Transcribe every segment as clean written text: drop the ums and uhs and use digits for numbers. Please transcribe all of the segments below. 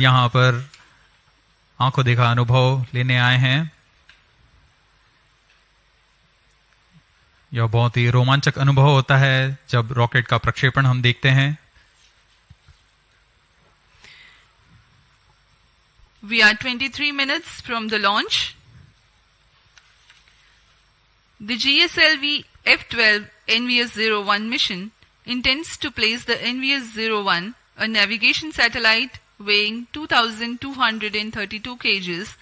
यहाँ पर आंखों देखा अनुभव लेने आए हैं। यह बहुत ही रोमांचक अनुभव होता है जब रॉकेट का प्रक्षेपण हम देखते हैं। We are 23 minutes from the launch. The GSLV-F12 NVS-01 mission intends to place the NVS-01, a navigation satellite weighing 2,232 kgs,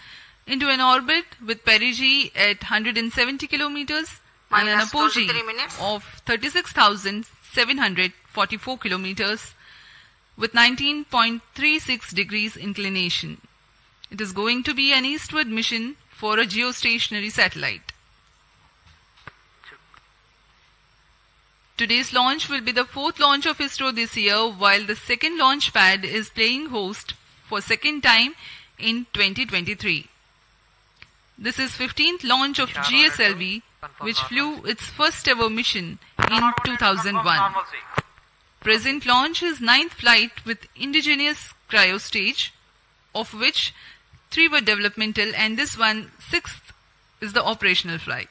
into an orbit with perigee at 170 kilometers and an apogee of 36,744 kilometers with 19.36 degrees inclination. It is going to be an eastward mission for a geostationary satellite. Today's launch will be the fourth launch of ISRO this year, while the second launch pad is playing host for second time in 2023. This is 15th launch of GSLV, which flew its first ever mission in 2001. Present launch is 9th flight with indigenous cryo stage, of which 3 were developmental and this one, 6th, is the operational flight.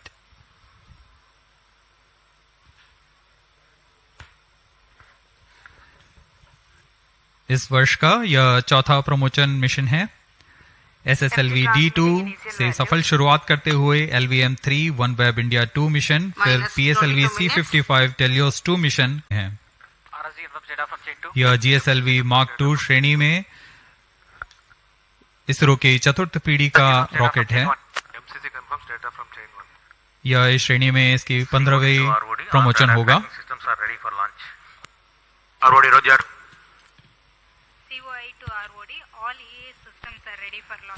इस वर्ष का यह चौथा promotion mission है। SSLV D2 से सफल शुरुआत करते हुए LVM-3 OneWeb India 2 मिशन, फिर PSLV C55 Telios 2 मिशन है। यह GSLV Mark II श्रेणी में इसरो की चतुर्थ पीढ़ी का रॉकेट है। यह इस श्रेणी में इसकी 15वीं प्रमोशन होगा।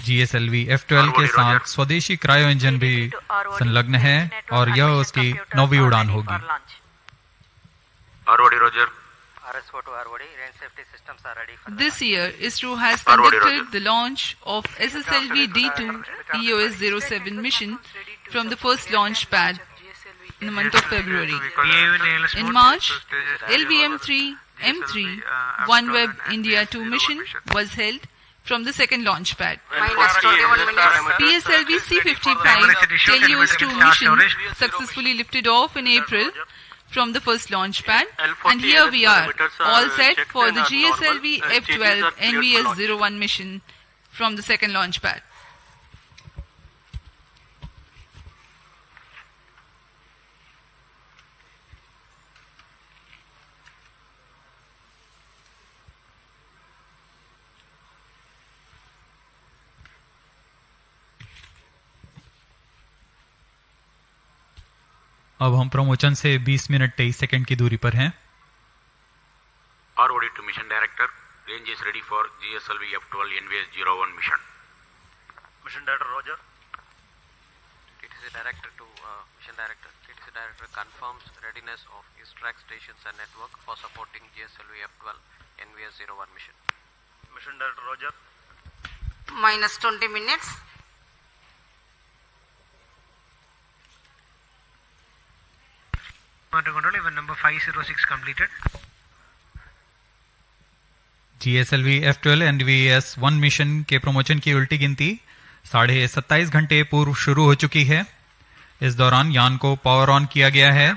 GSLV F12 के साथ स्वदेशी क्रायो इंजन भी संलग्न है और यह उसकी 9वीं उड़ान होगी। This year, ISRO has conducted the launch of SSLV D2 EOS-07 mission from the first launch pad in the month of February. In March, LVM-3 M3 OneWeb India 2 mission was held from the second launch pad. PSLV C55 Telios 2 mission successfully lifted off in April from the first launch pad, and here we are, all set for the GSLV F12 NVS-01 mission from the second launch pad. अब हम promotion से 20 minute 23 second की दूरी पर हैं। ROD to mission director, range is ready for GSLV-F12 NVS-01 mission. Mission director Roger. TTC director to mission director. TTC director confirms readiness of ISTRAC stations and network for supporting GSLV-F12 NVS-01 mission. Mission director Roger. Minus 20 minutes. Control event number 506 completed. GSLV F12 NVS-01 mission के promotion की उल्टी गिनती 27.5 घंटे पूर्व शुरू हो चुकी है। इस दौरान यान को पावर ऑन किया गया है।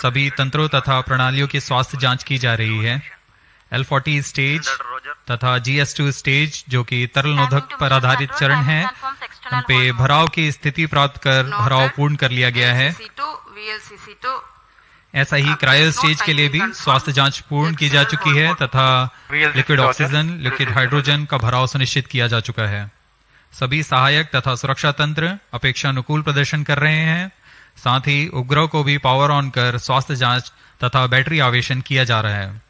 सभी तंत्रों तथा प्रणालियों की स्वास्थ्य जांच की जा रही है। L40 स्टेज तथा GS2 स्टेज, जो कि तरल नोदक पर आधारित चरण है, उन पे भराव की स्थिति प्राप्त कर भराव पूर्ण कर लिया गया है। ऐसा ही क्रायो स्टेज के लिए भी स्वास्थ्य जांच पूर्ण की जा चुकी है तथा लिक्विड ऑक्सीजन, लिक्विड हाइड्रोजन का भराव सुनिश्चित किया जा चुका है। सभी सहायक तथा सुरक्षा तंत्र अपेक्षा अनुकूल प्रदर्शन कर रहे हैं। साथ ही उपग्रह को भी पावर ऑन कर स्वास्थ्य जांच तथा बैटरी आवेशन किया जा रहा है।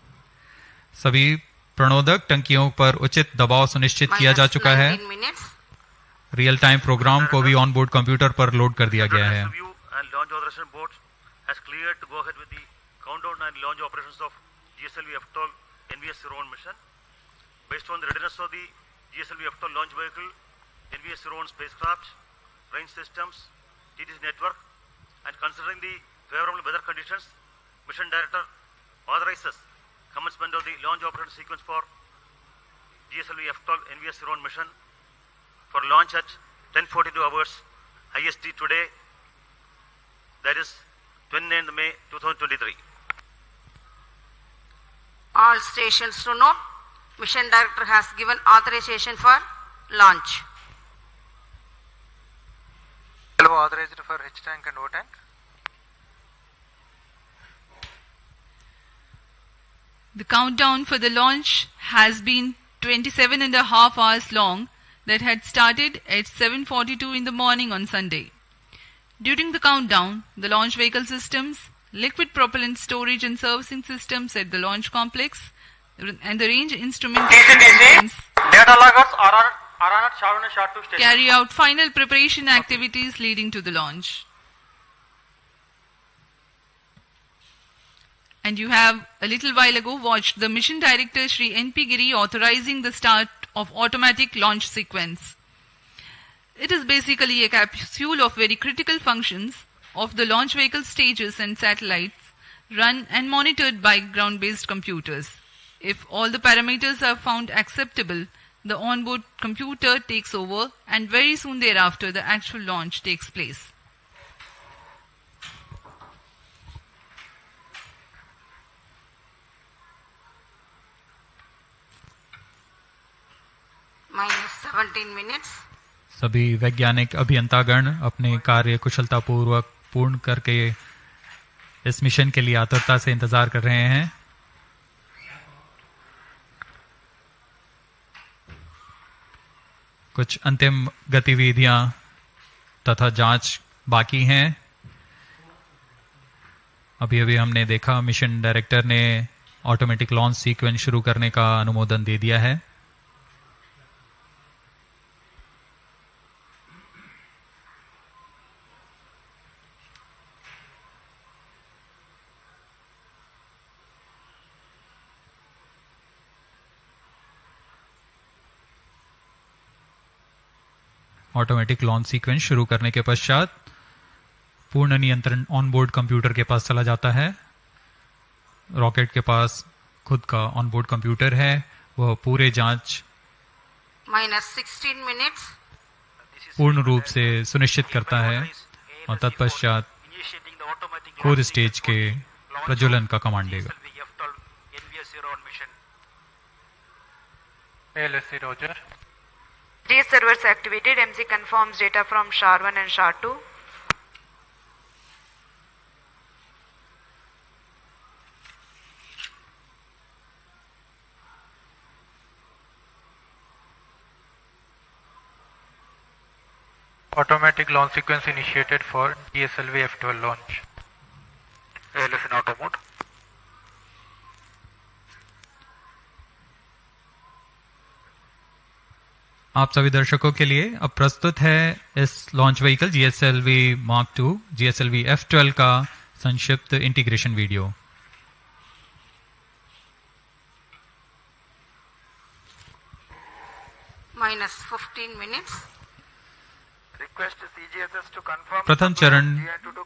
सभी प्रणोदक टंकियों पर उचित दबाव सुनिश्चित किया जा चुका है। रियल टाइम प्रोग्राम को भी ऑन बोर्ड कंप्यूटर पर लोड कर दिया गया है। Has cleared to go ahead with the countdown and launch operations of GSLV-F12 NVS-01 mission. Based on the readiness of the GSLV-F12 launch vehicle, NVS-01 spacecraft, range systems, TTC network, and considering the favorable weather conditions, Mission Director authorizes commencement of the launch operation sequence for GSLV-F12 NVS-01 mission for launch at 10:42 hours IST today, that is 29th May 2023. All stations to note, Mission Director has given authorization for launch. Authorized for H tank and O tank. The countdown for the launch has been 27.5 hours long, that had started at 7:42 in the morning on Sunday. During the countdown, the launch vehicle systems, liquid propellant storage and servicing systems at the launch complex, and the range instrument systems Data loggers are on at Sharwan and Shart 2 station. carry out final preparation activities leading to the launch. And you have a little while ago watched the Mission Director Shri N.P. Giri authorizing the start of automatic launch sequence. It is basically a capsule of very critical functions of the launch vehicle stages and satellites, run and monitored by ground-based computers. If all the parameters are found acceptable, the onboard computer takes over, and very soon thereafter the actual launch takes place. Minus 17 minutes. सभी वैज्ञानिक अभियंतागण अपने कार्य कुशलतापूर्वक पूर्ण करके इस mission के लिए आतुरता से इंतजार कर रहे हैं। कुछ अंतिम गतिविधियां तथा जांच बाकी हैं। अभी अभी हमने देखा मिशन डायरेक्टर ने ऑटोमेटिक लॉन्च सीक्वेंस शुरू करने का अनुमोदन दे दिया है। ऑटोमेटिक लॉन्च सीक्वेंस शुरू करने के पश्चात पूर्ण नियंत्रण ऑनबोर्ड कंप्यूटर के पास चला जाता है। रॉकेट के पास खुद का ऑनबोर्ड कंप्यूटर है, वह पूरे जांच Minus 16 minutes. पूर्ण रूप से सुनिश्चित करता है और तत्पश्चात खुद स्टेज के प्रज्वलन का कमांड देगा। ALSC Roger. These servers activated. MC confirms data from SHAR-1 and SHAR-2. Automatic launch sequence initiated for GSLV-F12 launch. ALS in auto mode. आप सभी दर्शकों के लिए अब प्रस्तुत है इस launch vehicle GSLV Mark II GSLV-F12 का संक्षिप्त integration video. Minus 15 minutes. Request CGSS to confirm. प्रथम चरण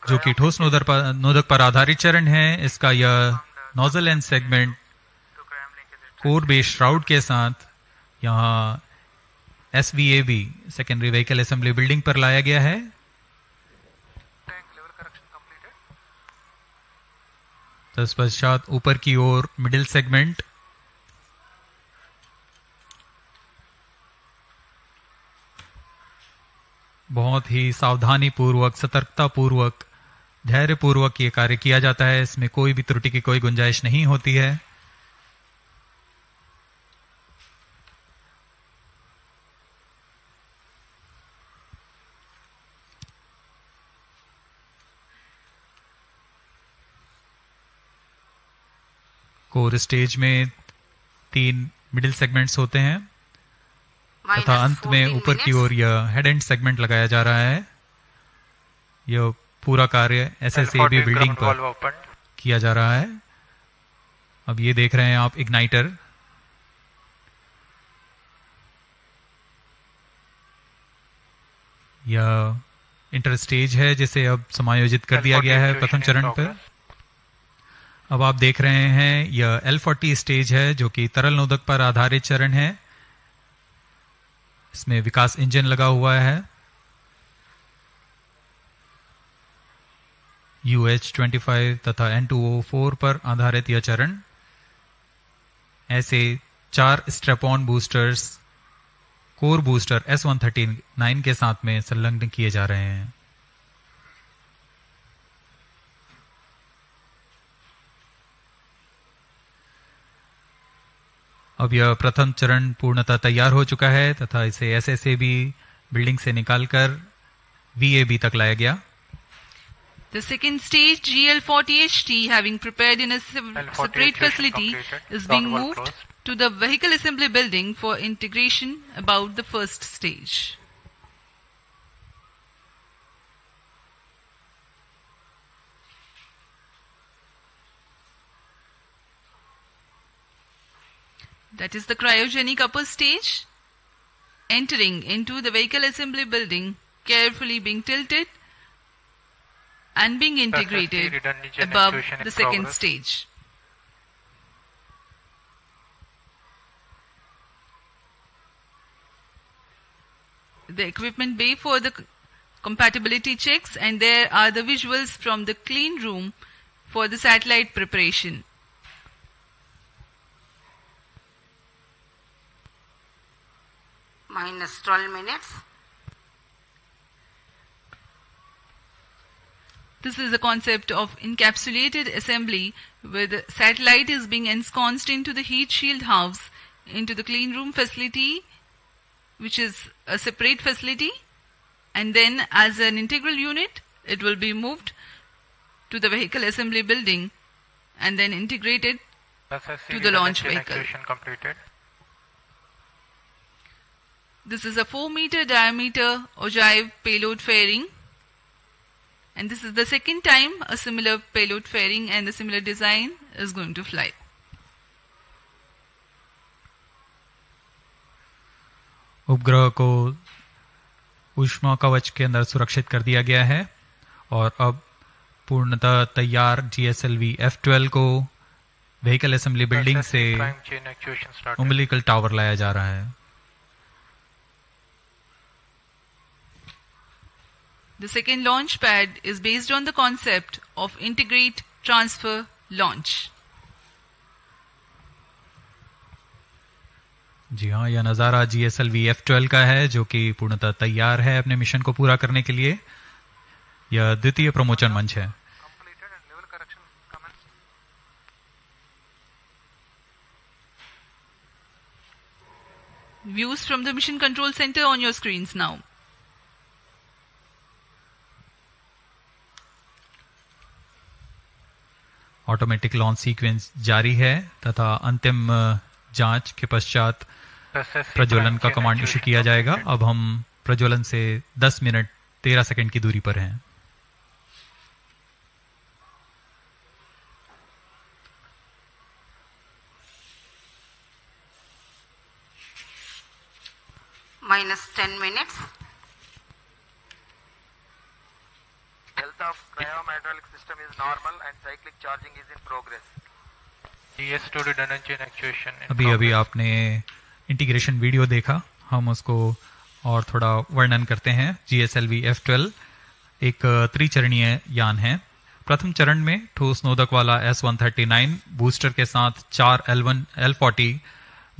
जो कि ठोस नोदक पर आधारित चरण है, इसका यह nozzle and segment core base shroud के साथ यहाँ SVAB secondary vehicle assembly building पर लाया गया है। तत्पश्चात ऊपर की ओर मिडिल सेगमेंट बहुत ही सावधानी पूर्वक, सतर्कता पूर्वक, धैर्य पूर्वक ये कार्य किया जाता है। इसमें कोई भी त्रुटि की कोई गुंजाइश नहीं होती है। कोर स्टेज में 3 मिडिल सेगमेंट्स होते हैं तथा अंत में ऊपर की ओर यह हेड एंड सेगमेंट लगाया जा रहा है। यह पूरा कार्य SSAB बिल्डिंग पर किया जा रहा है। अब ये देख रहे हैं आप इग्नाइटर। यह इंटर स्टेज है जिसे अब समायोजित कर दिया गया है प्रथम चरण पर। अब आप देख रहे हैं यह L40 स्टेज है जो कि तरल नोदक पर आधारित चरण है। इसमें विकास इंजन लगा हुआ है। UH-25 तथा N2O4 पर आधारित यह चरण। ऐसे 4 strap-on boosters core booster S139 के साथ में संलग्न किए जा रहे हैं। अब यह प्रथम चरण पूर्णतः तैयार हो चुका है तथा इसे SSAB बिल्डिंग से निकालकर VAB तक लाया गया। The second stage, GL40HT, having prepared in a separate facility, is being moved to the vehicle assembly building for integration about the first stage. That is the cryogenic upper stage. Entering into the vehicle assembly building, carefully being tilted and being integrated above the second stage. The equipment bay for the compatibility checks, and there are the visuals from the clean room for the satellite preparation. Minus 12 minutes. This is the concept of encapsulated assembly, where the satellite is being ensconced into the heat shield house into the clean room facility, which is a separate facility, and then as an integral unit it will be moved to the vehicle assembly building and then integrated to the launch vehicle. Completed. This is a 4-meter diameter ogive payload fairing, and this is the second time a similar payload fairing and a similar design is going to fly. उपग्रह को ऊष्मा कवच के अंदर सुरक्षित कर दिया गया है और अब पूर्णतः तैयार GSLV-F12 को व्हीकल असेंबली बिल्डिंग से उम्बिलिकल टावर लाया जा रहा है। The second launch pad is based on the concept of integrate, transfer, launch. जी हाँ, यह नज़ारा GSLV-F12 का है जो कि पूर्णतः तैयार है अपने मिशन को पूरा करने के लिए। यह द्वितीय प्रमोचन मंच है। Views from the mission control center on your screens now. Automatic launch sequence जारी है तथा अंतिम जांच के पश्चात प्रज्वलन का कमांड इशू किया जाएगा। अब हम प्रज्वलन से 10 मिनट 13 सेकंड की दूरी पर हैं। Minus 10 minutes. Health of cryomhydraulic system is normal and cyclic charging is in progress. GS2 redundancy and actuation. अभी आपने इंटीग्रेशन वीडियो देखा, हम उसको और थोड़ा वर्णन करते हैं। GSLV-F12 एक त्रिचरणीय यान है। प्रथम चरण में ठोस नोदक वाला S139 बूस्टर के साथ 4 L40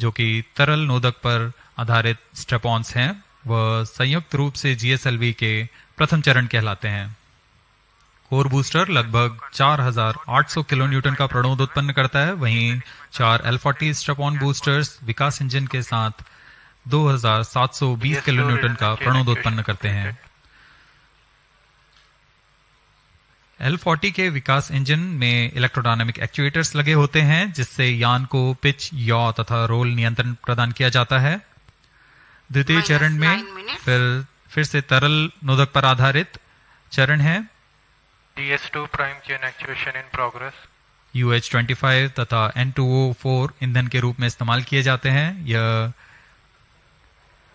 जो कि तरल नोदक पर आधारित स्ट्रेप-ऑन्स हैं, वह संयुक्त रूप से GSLV के प्रथम चरण कहलाते हैं। कोर बूस्टर लगभग 4800 किलोन्यूटन का प्रणोद उत्पन्न करता है, वहीं 4 L40 स्ट्रेप-ऑन बूस्टर्स विकास इंजन के साथ 2720 किलोन्यूटन का प्रणोद उत्पन्न करते हैं। L40 के विकास इंजन में इलेक्ट्रोडायनामिक एक्चुएटर्स लगे होते हैं जिससे यान को पिच, याव तथा रोल नियंत्रण प्रदान किया जाता है। द्वितीय चरण में फिर से तरल नोदक पर आधारित चरण है। GS2 prime chain actuation in progress. UH-25 तथा N2O4 ईंधन के रूप में इस्तेमाल किए जाते हैं। यह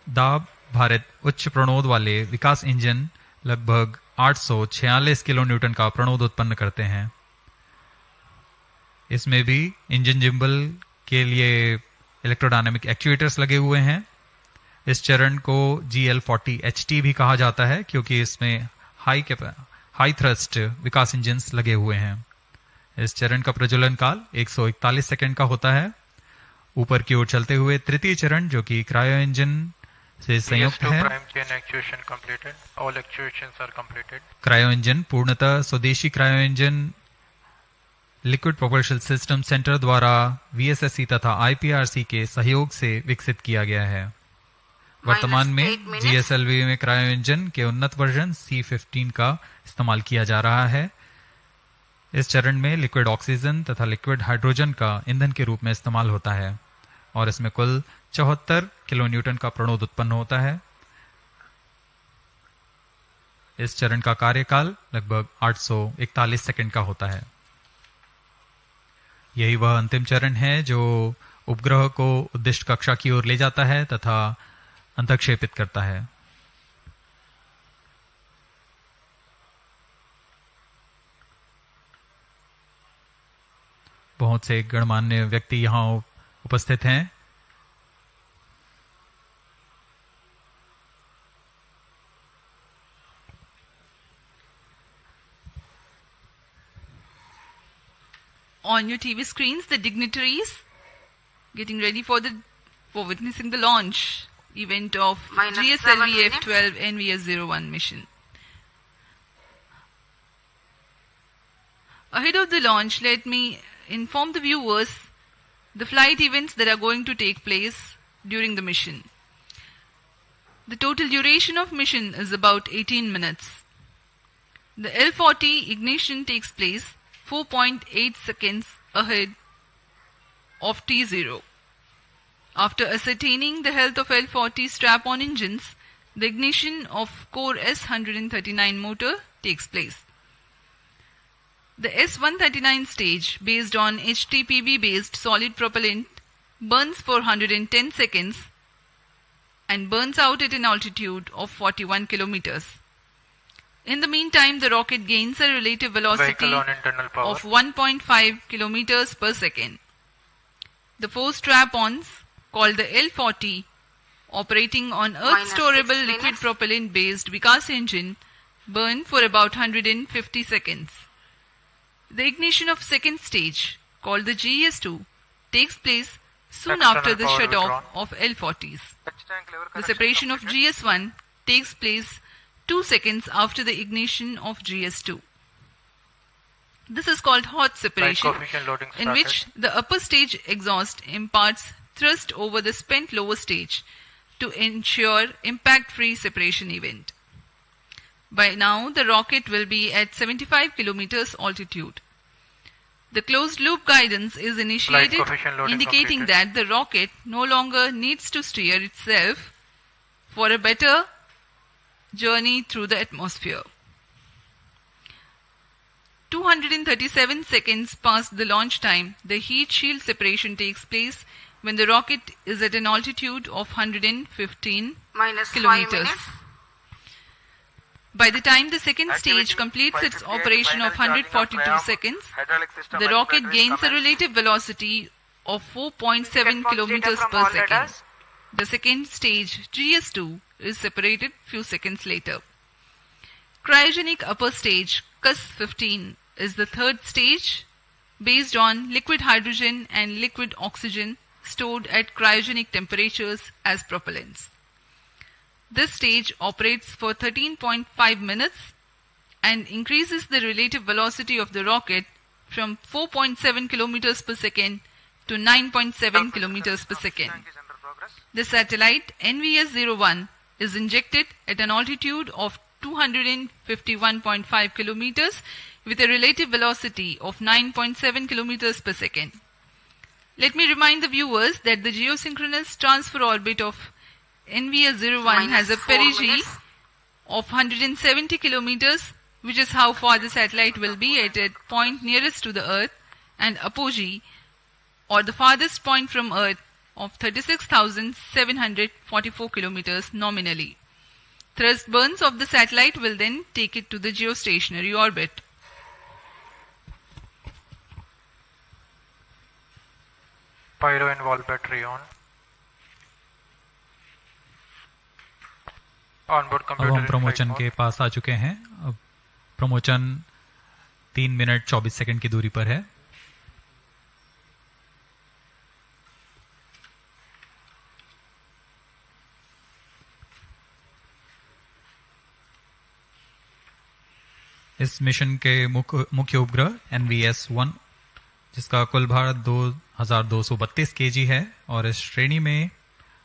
दाब भारित उच्च प्रणोद वाले विकास इंजन लगभग 846 किलोन्यूटन का प्रणोद उत्पन्न करते हैं। इसमें भी इंजन जिम्बल के लिए इलेक्ट्रोडायनामिक एक्चुएटर्स लगे हुए हैं। इस चरण को GL40HT भी कहा जाता है क्योंकि इसमें हाई थ्रस्ट विकास इंजन्स लगे हुए हैं। इस चरण का प्रज्वलन काल 141 सेकंड का होता है। ऊपर की ओर चलते हुए तृतीय चरण जो कि क्रायो इंजन से संयुक्त है। क्रायो इंजन पूर्णतः स्वदेशी cryo engine liquid propulsion system centre द्वारा VSSC तथा IPRC के सहयोग से विकसित किया गया है। वर्तमान में GSLV में क्रायो इंजन के उन्नत वर्जन C15 का इस्तेमाल किया जा रहा है। इस चरण में लिक्विड ऑक्सीजन तथा लिक्विड हाइड्रोजन का ईंधन के रूप में इस्तेमाल होता है और इसमें कुल 74 किलो न्यूटन का प्रणोद उत्पन्न होता है। इस चरण का कार्यकाल लगभग 841 सेकंड का होता है। यही वह अंतिम चरण है जो उपग्रह को उद्दिष्ट कक्षा की ओर ले जाता है तथा अंतक्षेपित करता है। बहुत से गणमान्य व्यक्ति यहां उपस्थित हैं। On your TV screens, the dignitaries getting ready for witnessing the launch event of GSLV-F12 NVS-01 mission. Ahead of the launch, let me inform the viewers the flight events that are going to take place during the mission. The total duration of mission is about 18 minutes. The L40 ignition takes place 4.8 seconds ahead of T0. After ascertaining the health of L40 strap-on engines, the ignition of core S139 motor takes place. The S139 stage, based on HTPB-based solid propellant, burns for 110 seconds and burns out at an altitude of 41 kilometers. In the meantime, the rocket gains a relative velocity of 1.5 kilometers per second. The four strap-ons, called the L40, operating on Earth-storable liquid propellant-based Vikas engine, burn for about 150 seconds. The ignition of second stage, called the GS2, takes place soon after the shut-off of L40s. The separation of GS1 takes place 2 seconds after the ignition of GS2. This is called hot separation, in which the upper stage exhaust imparts thrust over the spent lower stage to ensure impact-free separation event. By now, the rocket will be at 75 kilometers altitude. The closed-loop guidance is initiated, indicating that the rocket no longer needs to steer itself for a better journey through the atmosphere. 237 seconds past the launch time, the heat shield separation takes place when the rocket is at an altitude of 115 kilometers. By the time the second stage completes its operation of 142 seconds, the rocket gains a relative velocity of 4.7 kilometers per second. The second stage, GS2, is separated few seconds later. Cryogenic upper stage, CUS-15, is the third stage based on liquid hydrogen and liquid oxygen stored at cryogenic temperatures as propellants. This stage operates for 13.5 minutes and increases the relative velocity of the rocket from 4.7 kilometers per second to 9.7 kilometers per second. The satellite NVS-01 is injected at an altitude of 251.5 kilometers with a relative velocity of 9.7 kilometers per second. Let me remind the viewers that the geosynchronous transfer orbit of NVS-01 has a perigee of 170 kilometers, which is how far the satellite will be at a point nearest to the Earth, and apogee, or the farthest point from Earth, of 36,744 kilometers nominally. Thrust burns of the satellite will then take it to the geostationary orbit. Pyro and wall battery on. Onboard अब computer हम in प्रमोचन flight के mode. पास आ चुके हैं। अब प्रमोचन 3 minute 24 second की दूरी पर है। इस मिशन के मुख्य उपग्रह NVS-01 जिसका कुल भार 2232 kg है और इस श्रेणी में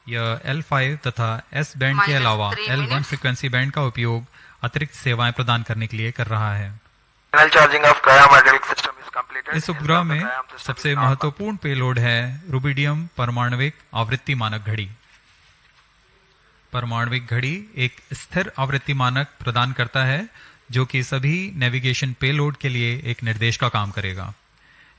यह L5 तथा S बैंड के Minus अलावा 3 L1 minutes. फ्रीक्वेंसी बैंड का उपयोग अतिरिक्त सेवाएं प्रदान करने के लिए कर रहा है। Final charging of cryomagnetic system is completed. इस उपग्रह में Inside the cryom system सबसे is normal. महत्वपूर्ण पेलोड है रुबिडियम परमाणविक आवृत्ति मानक घड़ी। परमाणविक घड़ी एक स्थिर आवृत्ति मानक प्रदान करता है जो कि सभी नेविगेशन पेलोड के लिए एक निर्देश का काम करेगा।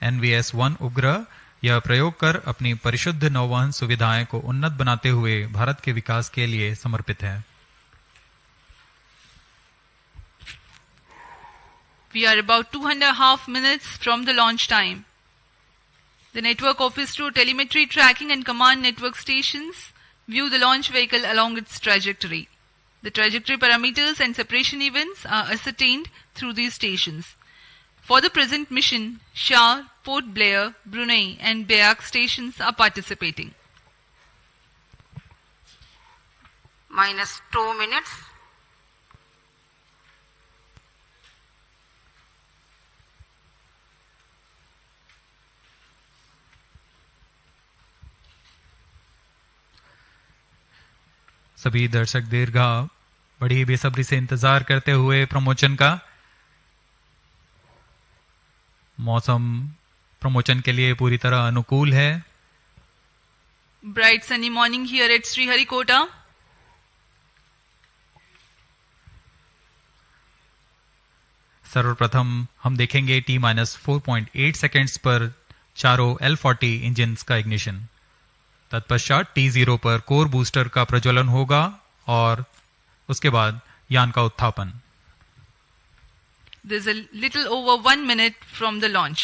NVS-01 उपग्रह यह प्रयोग कर अपनी परिशुद्ध नौवहन सुविधाएं को उन्नत बनाते हुए भारत के विकास के लिए समर्पित है। We are about 2.5 minutes from the launch time. The network of ISRO telemetry tracking and command network stations view the launch vehicle along its trajectory. The trajectory parameters and separation events are ascertained through these stations. For the present mission, Shah, Port Blair, Brunei and Beak stations are participating. Minus 2 minutes. सभी दर्शक दीर्घा बड़ी बेसब्री से इंतजार करते हुए प्रमोचन का। मौसम प्रमोचन के लिए पूरी तरह अनुकूल है। Bright sunny morning here at Sriharikota. सर्वप्रथम हम देखेंगे T-4.8 सेकेंड्स पर चारों L40 इंजिन्स का इग्निशन। तत्पश्चात T0 पर कोर बूस्टर का प्रज्वलन होगा और उसके बाद यान का उत्थापन। There's a little over 1 minute from the launch.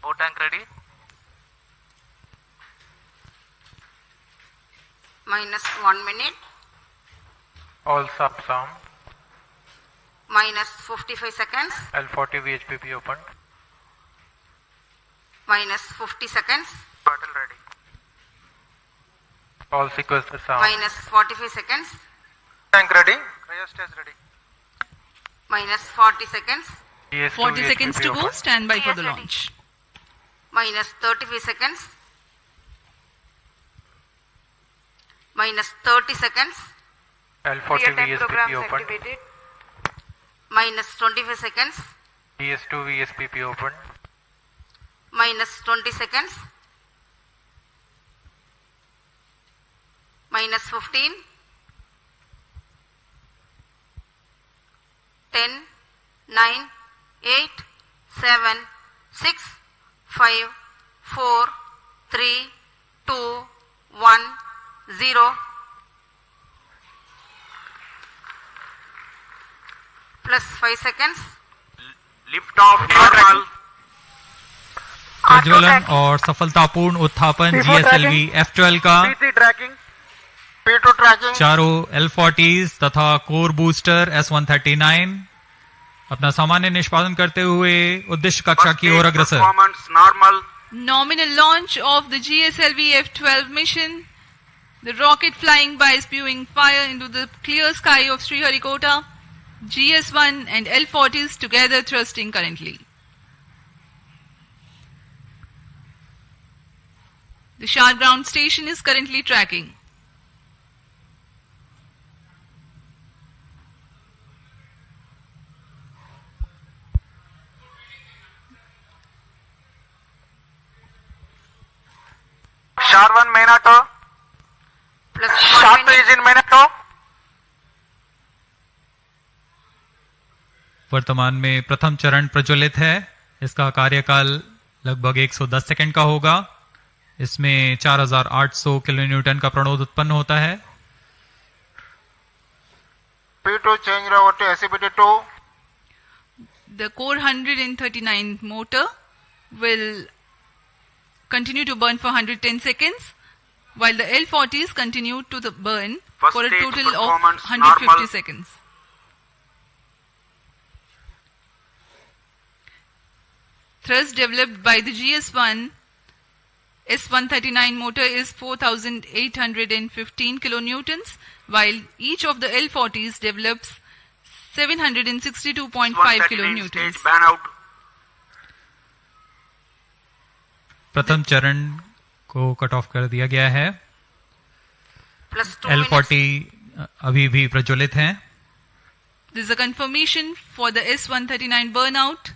O tank ready. Minus 1 minute. All subs armed. Minus 55 seconds. L40 VHPP opened. Minus 50 seconds. Battle ready. All sequencers armed. Minus 45 seconds. Tank ready. Cryostage ready. Minus 40 seconds. GS2 40 seconds VHPP to go. opened. Stand by for the Yes, ready. launch. Minus 35 seconds. Minus 30 seconds. L40 Real-time VSPP programs opened. activated. Minus 25 seconds. GS2 VSPP opened. Minus 20 seconds. Minus 15. 10, 9, 8, 7, 6, 5, 4, 3, 2, 1, 0. Plus 5 seconds. Lift off normal. प्रज्वलन और सफलतापूर्ण उत्थापन GSLV-F12 का। P3 tracking. P2 tracking. चारों L40s तथा core booster S139 अपना सामान्य निष्पादन करते हुए उद्देश्य कक्षा की ओर अग्रसर। Performance normal. Nominal launch of the GSLV-F12 mission. The rocket flying by spewing fire into the clear sky of Sriharikota. GS1 and L40s together thrusting currently. The Shah ground station is currently tracking. Shar 1 main auto. Plus Shar 1 2 minute. is in main auto. वर्तमान में प्रथम चरण प्रज्वलित है। इसका कार्यकाल लगभग 110 second का होगा। इसमें 4800 किलोन्यूटन का प्रणोद उत्पन्न होता है। P2 change over to SCPT2. The core 139 motor will continue to burn for 110 seconds while the L40s continue to burn First for a stage total of performance 150 normal. seconds. Thrust developed by the GS1 S139 motor is 4,815 kilonewtons, while each of the L40s develops 762.5 139 kilonewtons. stage ban out. प्रथम चरण को cut off कर दिया गया है। Plus 2 minutes. L40 अभी भी प्रज्वलित हैं। This is a confirmation for the S139 burnout.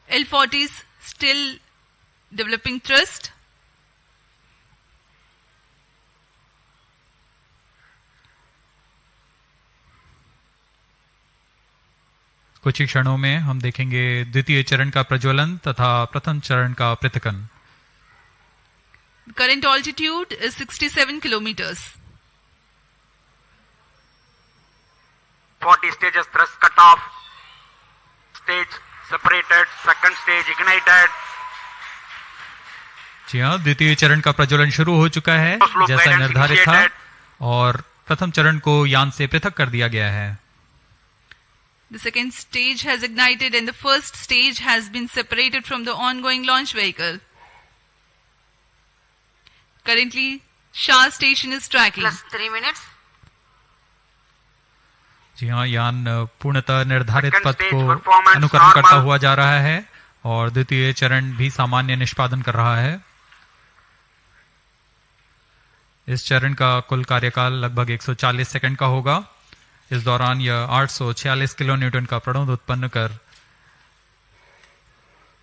L40s still developing thrust. कुछ ही क्षणों में हम देखेंगे द्वितीय चरण का प्रज्वलन तथा प्रथम चरण का पृथक्कन। Current altitude is 67 kilometers. 40 stages thrust cut off. Stage separated. Second stage ignited. जी हाँ, द्वितीय चरण का प्रज्वलन शुरू हो चुका है जैसा निर्धारित था और प्रथम चरण को यान से पृथक कर दिया गया है। The second stage has ignited and the first stage has been separated from the ongoing launch vehicle. Currently, Shah station is tracking. Plus 3 minutes. जी हाँ, यान पूर्णतः निर्धारित Second पथ stage को performance अनुकरण करता normal. हुआ जा रहा है और द्वितीय चरण भी सामान्य निष्पादन कर रहा है। इस चरण का कुल कार्यकाल लगभग 140 सेकंड का होगा। इस दौरान यह 846 किलोन्यूटन का प्रणोद उत्पन्न कर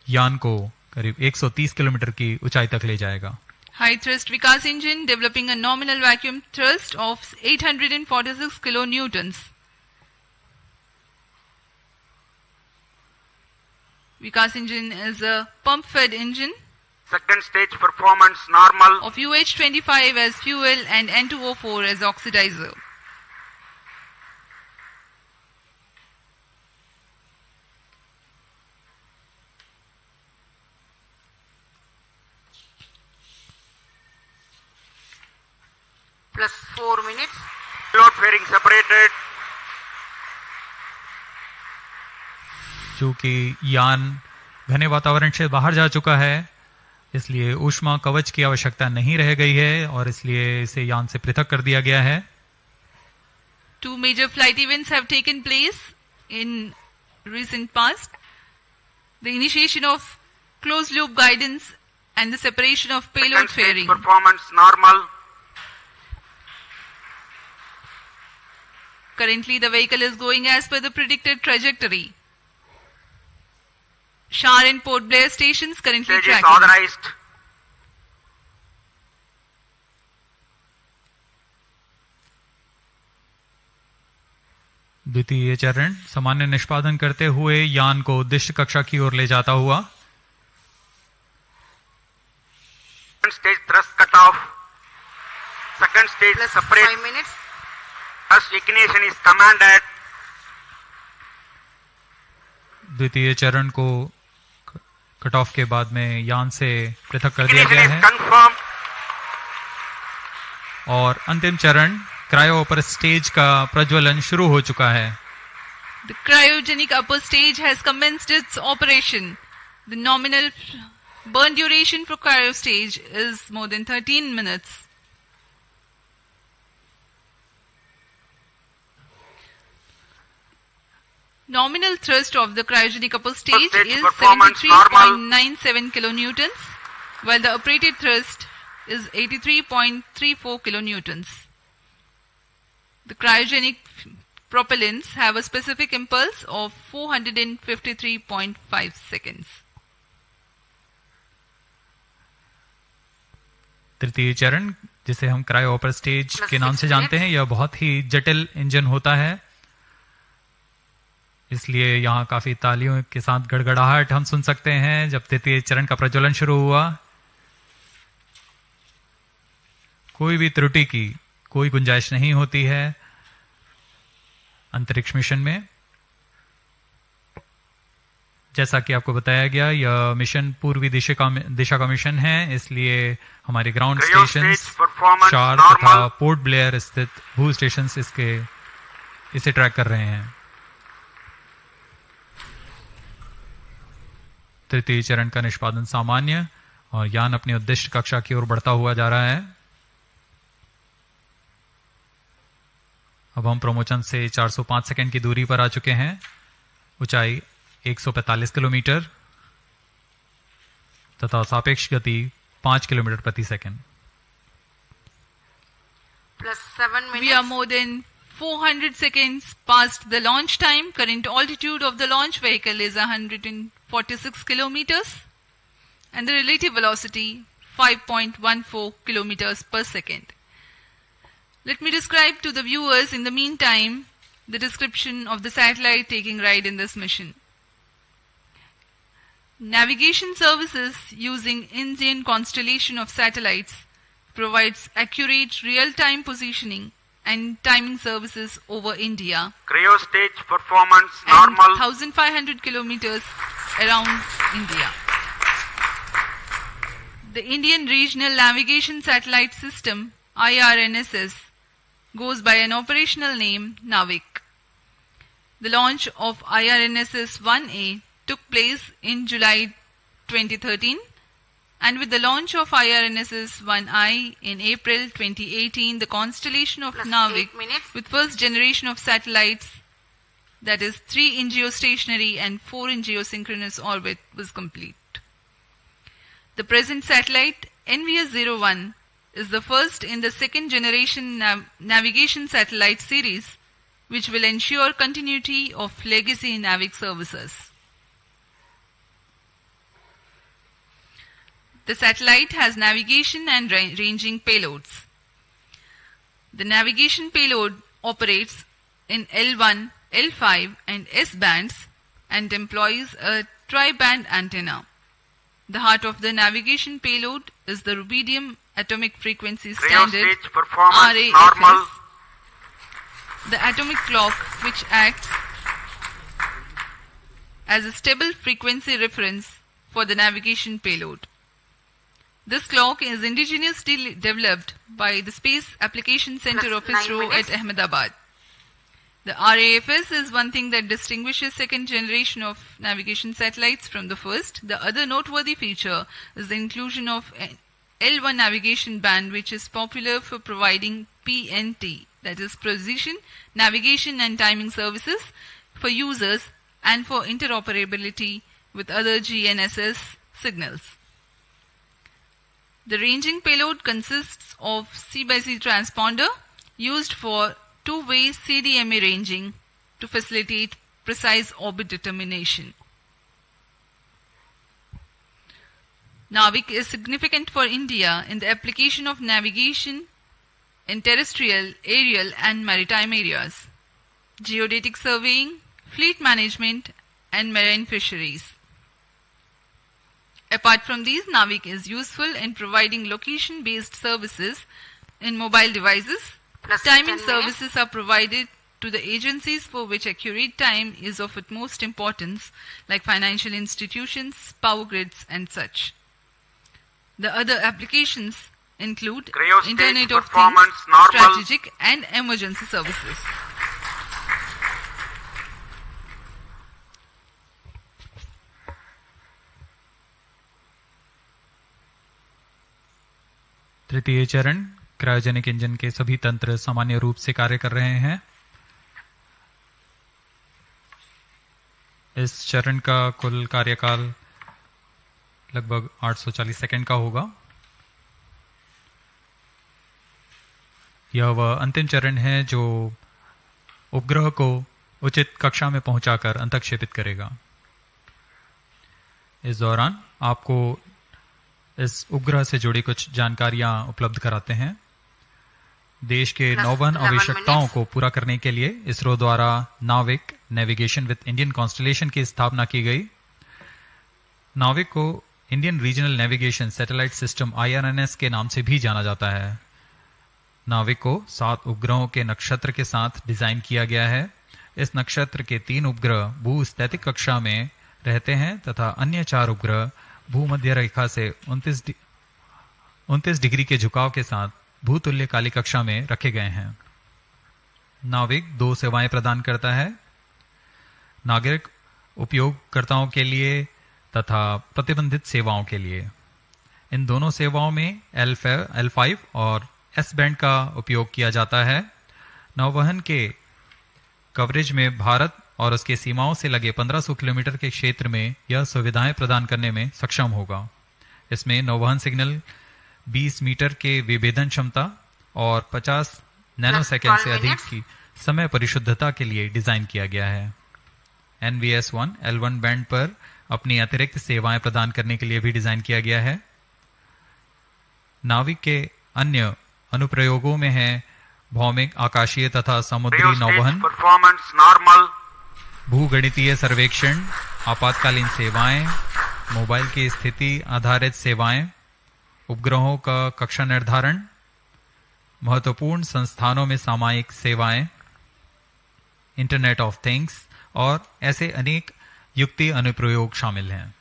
यान को करीब 130 किलोमीटर की ऊंचाई तक ले जाएगा। High thrust Vikas engine developing a nominal vacuum thrust of 846 kilonewtons. Vikas engine is a pump-fed engine Second stage performance normal. of UH25 as fuel and N2O4 as oxidizer. Plus 4 minutes. Load fairing separated. चूंकि यान घने वातावरण से बाहर जा चुका है इसलिए ऊष्मा कवच की आवश्यकता नहीं रह गई है और इसलिए इसे यान से पृथक कर दिया गया है। Two major flight events have taken place in recent past. The initiation of closed loop guidance and the separation of payload Second stage fairing. performance normal. Currently, the vehicle is going as per the predicted trajectory. Shar and Port Blair stations currently Stage is tracking. authorized. द्वितीय चरण सामान्य निष्पादन करते हुए यान को उद्दिष्ट कक्षा की ओर ले जाता हुआ। Second stage thrust cut off. Second stage Plus separate. 5 minutes. Thrust ignition is commanded. द्वितीय चरण को कट ऑफ के बाद में यान से पृथक कर दिया Ignition गया is है confirmed. और अंतिम चरण क्रायो अपर स्टेज का प्रज्वलन शुरू हो चुका है। The cryogenic upper stage has commenced its operation. The nominal burn duration for cryo stage is more than 13 minutes. Nominal thrust of the cryogenic upper stage stage is performance 73.97 kilonewtons, while the operated thrust is 83.34 kilonewtons. The cryogenic propellants have a specific impulse of 453.5 seconds. तृतीय चरण जिसे हम cryo upper stage Plus के नाम 6 से जानते minutes. हैं यह बहुत ही जटिल इंजन होता है, इसलिए यहाँ काफी तालियों के साथ गड़गड़ाहट हम सुन सकते हैं जब तृतीय चरण का प्रज्वलन शुरू हुआ। कोई भी त्रुटि की कोई गुंजाइश नहीं होती है अंतरिक्ष मिशन में। जैसा कि आपको बताया गया, यह मिशन पूर्वी दिशा का मिशन है, इसलिए हमारे ground Cryo station stage performance शार normal. तथा पोर्ट ब्लेयर स्थित भू स्टेशन इसे ट्रैक कर रहे हैं। तृतीय चरण का निष्पादन सामान्य और यान अपनी उद्दिष्ट कक्षा की ओर बढ़ता हुआ जा रहा है। अब हम प्रमोचन से 405 सेकंड की दूरी पर आ चुके हैं। ऊंचाई 145 किलोमीटर तथा सापेक्ष गति 5 किलोमीटर प्रति second. Plus 7 minutes. We are more than 400 seconds past the launch time. Current altitude of the launch vehicle is 146 kilometers and the relative velocity 5.14 kilometers per second. Let me describe to the viewers in the meantime the description of the satellite taking ride in this mission. Navigation services using Indian constellation of satellites provides accurate real-time positioning and timing services over India Cryo stage performance and normal. 1500 kilometers around India. The Indian Regional Navigation Satellite System IRNSS goes by an operational name Navik. The launch of IRNSS-1A took place in July 2013, and with the launch of IRNSS-1I in April 2018, the constellation of Plus Navik 8 minutes. with first generation of satellites, that is 3 in geostationary and 4 in geosynchronous orbit, was complete. The present satellite NVS-01 is the first in the second generation navigation satellite series, which will ensure continuity of legacy Navik services. The satellite has navigation and ranging payloads. The navigation payload operates in L1, L5 and S bands and employs a tri-band antenna. The heart of the navigation payload is the rubidium atomic frequency Cryo standard stage performance RAFS, normal. the atomic clock which acts as a stable frequency reference for the navigation payload. This clock is indigenously developed by the Space Application Center Plus of 9 ISRO minutes. at Ahmedabad. The RAFS is one thing that distinguishes second generation of navigation satellites from the first. The other noteworthy feature is the inclusion of an L1 navigation band, which is popular for providing PNT, that is precision, navigation and timing services for users and for interoperability with other GNSS signals. The ranging payload consists of C/C transponder used for two-way CDMA ranging to facilitate precise orbit determination. Navik is significant for India in the application of navigation in terrestrial, aerial and maritime areas, geodetic surveying, fleet management and marine fisheries. Apart from these, Navik is useful in providing location-based services in mobile devices. Plus Timing 10 minutes. services are provided to the agencies for which accurate time is of utmost importance, like financial institutions, power grids and such. The other applications include Cryo stage Internet of Things, performance normal. strategic and emergency services. तृतीय चरण cryogenic engine के सभी तंत्र सामान्य रूप से कार्य कर रहे हैं। इस चरण का कुल कार्यकाल लगभग 840 सेकंड का होगा। यह वह अंतिम चरण है जो उपग्रह को उचित कक्षा में पहुंचाकर अंतःक्षेपित करेगा। इस दौरान आपको इस उपग्रह से जुड़ी कुछ जानकारियां उपलब्ध कराते हैं। देश के नौवहन आवश्यकताओं को पूरा करने के लिए इसरो द्वारा नाविक नेविगेशन विद इंडियन कॉन्स्टलेशन की स्थापना की गई। नाविक को Indian regional navigation satellite system IRNS के नाम से भी जाना जाता है। नाविक को 7 उपग्रहों के नक्षत्र के साथ डिजाइन किया गया है। इस नक्षत्र के 3 उपग्रह भूस्थैतिक कक्षा में रहते हैं तथा अन्य 4 उपग्रह भूमध्य रेखा से 29 डिग्री के झुकाव के साथ भूतुल्य काली कक्षा में रखे गए हैं। नाविक 2 सेवाएं प्रदान करता है, नागरिक उपयोगकर्ताओं के लिए तथा प्रतिबंधित सेवाओं के लिए। इन दोनों सेवाओं में L5 और S बैंड का उपयोग किया जाता है। नौवहन के कवरेज में भारत और उसके सीमाओं से लगे 1500 किलोमीटर के क्षेत्र में यह सुविधाएं प्रदान करने में सक्षम होगा। इसमें नौवहन सिग्नल 20 मीटर के विभेदन क्षमता और 50 नैनोसेकंड से अधिक की समय परिशुद्धता के लिए डिजाइन किया गया है। NVS-1 L1 बैंड पर अपनी अतिरिक्त सेवाएं प्रदान करने के लिए भी डिजाइन किया गया है। नाविक के अन्य अनुप्रयोगों में है भौमिक, आकाशीय तथा समुद्री नौवहन, भूगणितीय सर्वेक्षण, आपातकालीन सेवाएं, मोबाइल की स्थिति आधारित सेवाएं, उपग्रहों का कक्षा निर्धारण, महत्वपूर्ण संस्थानों में सामयिक सेवाएं, इंटरनेट ऑफ थिंग्स और ऐसे अनेक युक्ति अनुप्रयोग शामिल हैं।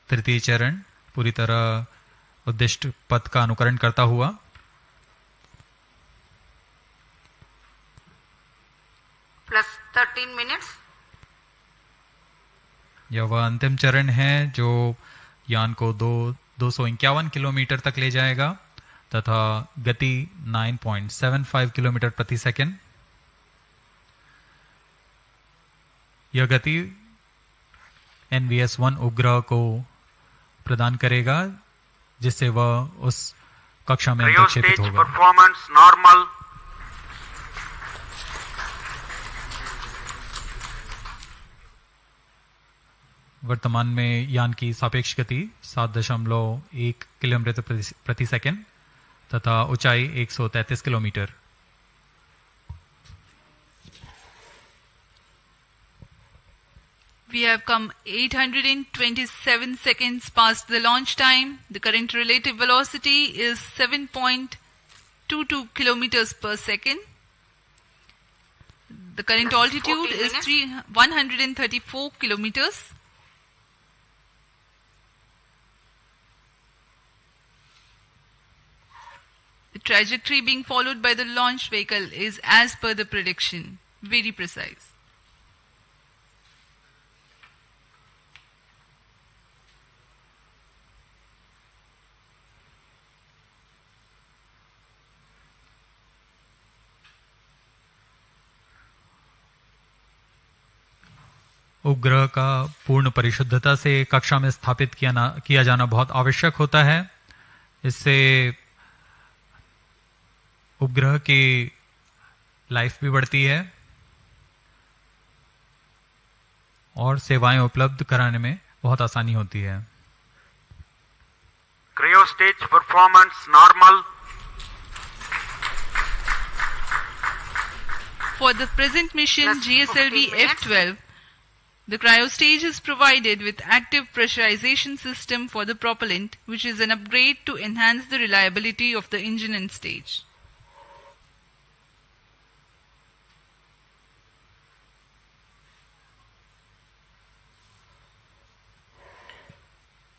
तृतीय चरण पूरी तरह उद्दिष्ट पथ का अनुकरण करता हुआ +13 मिनट्स। यह वह अंतिम चरण है जो यान को 251 किलोमीटर तक ले जाएगा तथा गति 9.75 किलोमीटर प्रति सेकंड। यह गति NVS-1 उपग्रह को प्रदान करेगा जिससे वह उस कक्षा में अंतर्क्षेपित होगा। Performance normal. वर्तमान में यान की सापेक्ष गति 7.1 किलोमीटर प्रति सेकंड तथा ऊंचाई 133 kilometre. We have come 827 seconds past the launch time. The current relative velocity is 7.22 kilometers per second. The current altitude is 134 kilometers. The trajectory being followed by the launch vehicle is as per the prediction. Very precise. उपग्रह का पूर्ण परिशुद्धता से कक्षा में स्थापित किया जाना बहुत आवश्यक होता है। इससे उपग्रह की लाइफ भी बढ़ती है और सेवाएं उपलब्ध कराने में बहुत आसानी होती है। Cryo stage performance normal. For the present mission GSLV-F12, the cryostage is provided with active pressurization system for the propellant, which is an upgrade to enhance the reliability of the engine and stage.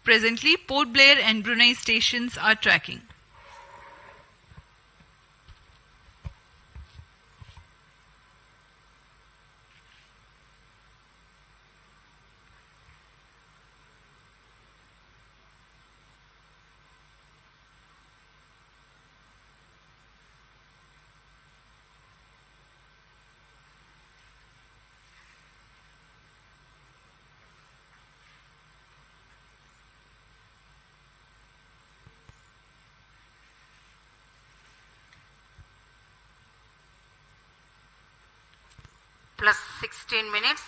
Presently, Port Blair and Brunei stations are tracking. Plus 16 minutes.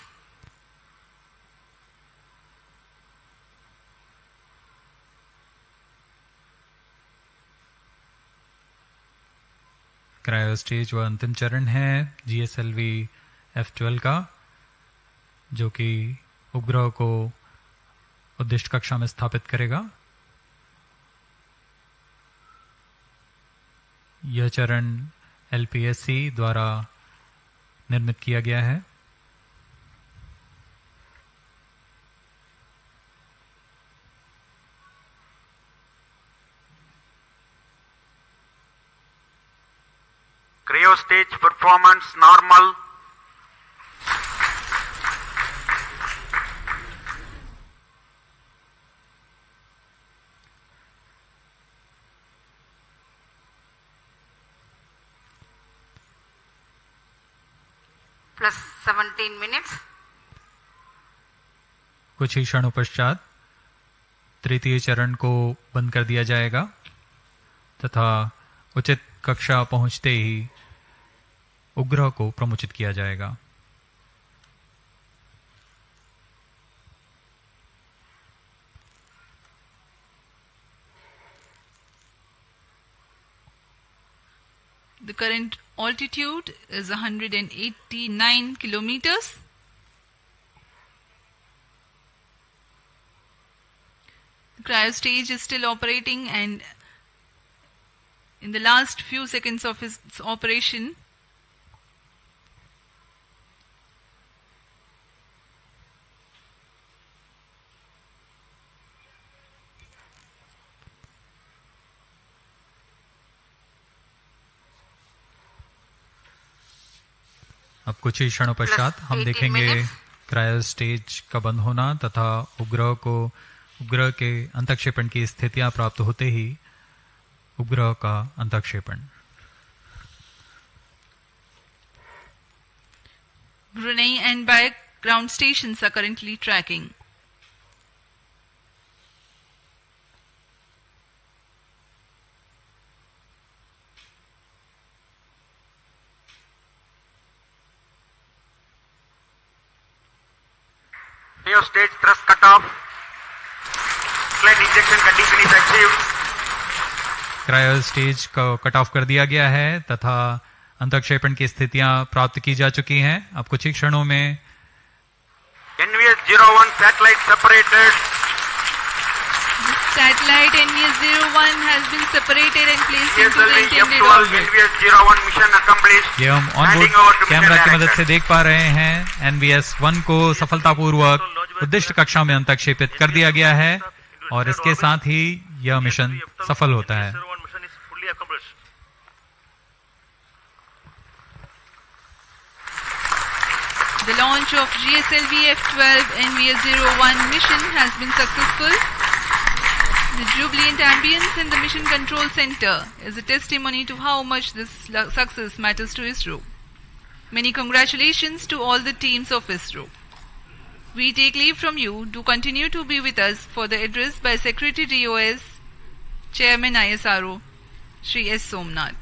Cryo stage व अंतिम चरण है GSLV-F12 का, जो कि उपग्रह को उद्दिष्ट कक्षा में स्थापित करेगा। यह चरण LPSC द्वारा निर्मित किया गया है। Cryo stage performance normal. Plus 17 minutes. कुछ ही क्षणों पश्चात तृतीय चरण को बंद कर दिया जाएगा तथा उचित कक्षा पहुंचते ही उपग्रह को प्रमुचित किया जाएगा। The current altitude is 189 kilometers. The cryo stage is still operating, and in the last few seconds of its operation, अब कुछ ही क्षणों पश्चात हम देखेंगे क्रायो स्टेज का बंद होना तथा उपग्रह के अंतक्षेपण की स्थितियां प्राप्त होते ही उपग्रह का अंतक्षेपण। Brunei and Bayak ground stations are currently tracking. Cryo stage thrust cutoff. Sled injection condition is achieved. Cryo stage को कट ऑफ कर दिया गया है तथा अंतक्षेपण की स्थितियां प्राप्त की जा चुकी हैं। अब कुछ ही क्षणों में NVS-01 satellite separated. Satellite NVS-01 has been separated and placed into the intended GSLV-F12 orbit. NVS-01 mission accomplished. ये हम Handing over onboard to camera mission की मदद director. से देख पा रहे हैं। NVS-1 को सफलतापूर्वक उद्दिष्ट कक्षा में अंतक्षेपित कर दिया गया है और इसके साथ ही यह मिशन सफल होता है। NVS-01 mission is fully accomplished. The launch of GSLV-F12 NVS-01 mission has been successful. The jubilant ambience in the Mission Control Center is a testimony to how much this success matters to ISRO. Many congratulations to all the teams of ISRO. We take leave from you. Do continue to be with us for the address by Secretary DOS, Chairman ISRO, Shri S. Somnath.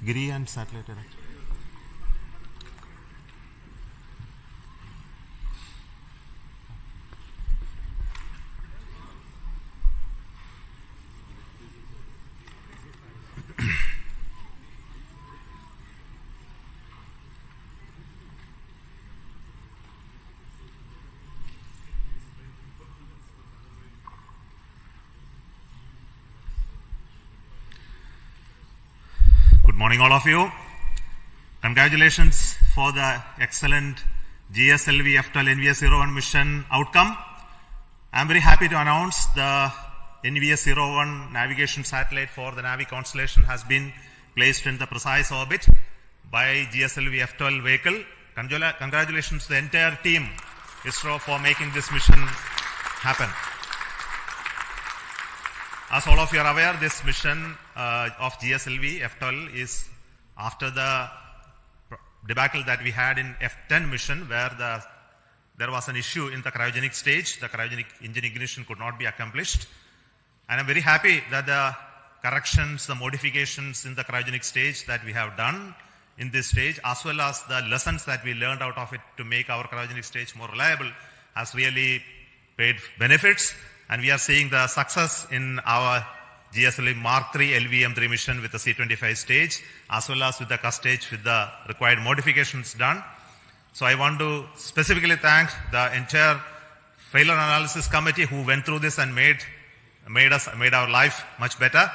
Giri and satellite director. Good morning, all of you. Congratulations for the excellent GSLV-F12 NVS-01 mission outcome. I am very happy to announce the NVS-01 navigation satellite for the Navi constellation has been placed in the precise orbit by GSLV-F12 vehicle. Congratulations to the entire team ISRO for making this mission happen. As all of you are aware, this mission of GSLV-F12 is after the debacle that we had in F10 mission, where there was an issue in the cryogenic stage. The cryogenic engine ignition could not be accomplished. And I'm very happy that the corrections, the modifications in the cryogenic stage that we have done in this stage, as well as the lessons that we learned out of it to make our cryogenic stage more reliable, has really paid benefits. And we are seeing the success in our GSLV Mark III LVM3 mission with the C25 stage, as well as with the CUS stage with the required modifications done. So I want to specifically thank the entire failure analysis committee who went through this and made our life much better.